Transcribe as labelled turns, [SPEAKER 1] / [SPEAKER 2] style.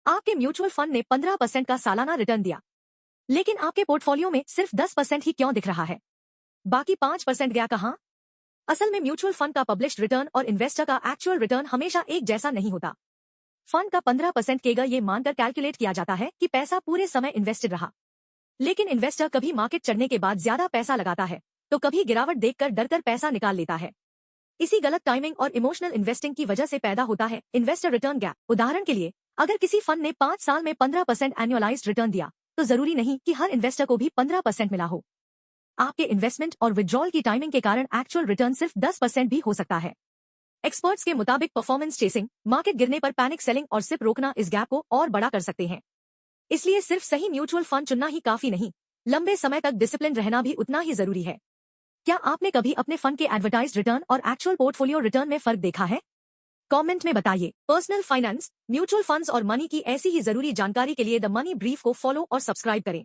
[SPEAKER 1] आपके mutual fund ने 15% का सालाना रिटर्न दिया, लेकिन आपके पोर्टफोलियो में सिर्फ 10% ही क्यों दिख रहा है? बाकी 5% गया कहां? असल में म्यूचुअल फंड का पब्लिश्ड रिटर्न और इन्वेस्टर का एक्चुअल रिटर्न हमेशा एक जैसा नहीं होता। फंड का 15% केगा ये मानकर कैलकुलेट किया जाता है कि पैसा पूरे समय इन्वेस्टेड रहा, लेकिन इन्वेस्टर कभी मार्केट चढ़ने के बाद ज्यादा पैसा लगाता है तो कभी गिरावट देखकर डरकर पैसा निकाल लेता है। इसी गलत टाइमिंग और इमोशनल इन्वेस्टिंग की वजह से पैदा होता है इन्वेस्टर रिटर्न गैप। उदाहरण के लिए, अगर किसी फंड ने 5 साल में 15% एनुअलाइज्ड रिटर्न दिया तो जरूरी नहीं कि हर इन्वेस्टर को भी 15% मिला हो। आपके इन्वेस्टमेंट और विड्रॉल की टाइमिंग के कारण एक्चुअल रिटर्न सिर्फ 10% भी हो सकता है। एक्सपर्ट्स के मुताबिक परफॉर्मेंस चेसिंग, मार्केट गिरने पर पैनिक सेलिंग और सिप रोकना इस गैप को और बड़ा कर सकते हैं। इसलिए सिर्फ सही म्यूचुअल फंड चुनना ही काफी नहीं, लंबे समय तक डिसिप्लिन रहना भी उतना ही जरूरी है। क्या आपने कभी अपने फंड के एडवर्टाइज्ड रिटर्न और एक्चुअल पोर्टफोलियो रिटर्न में फर्क देखा है? कमेंट में बताइए। पर्सनल फाइनेंस, म्यूचुअल फंड्स और मनी की ऐसी ही जरूरी जानकारी के लिए द मनी ब्रीफ को फॉलो और सब्सक्राइब करें।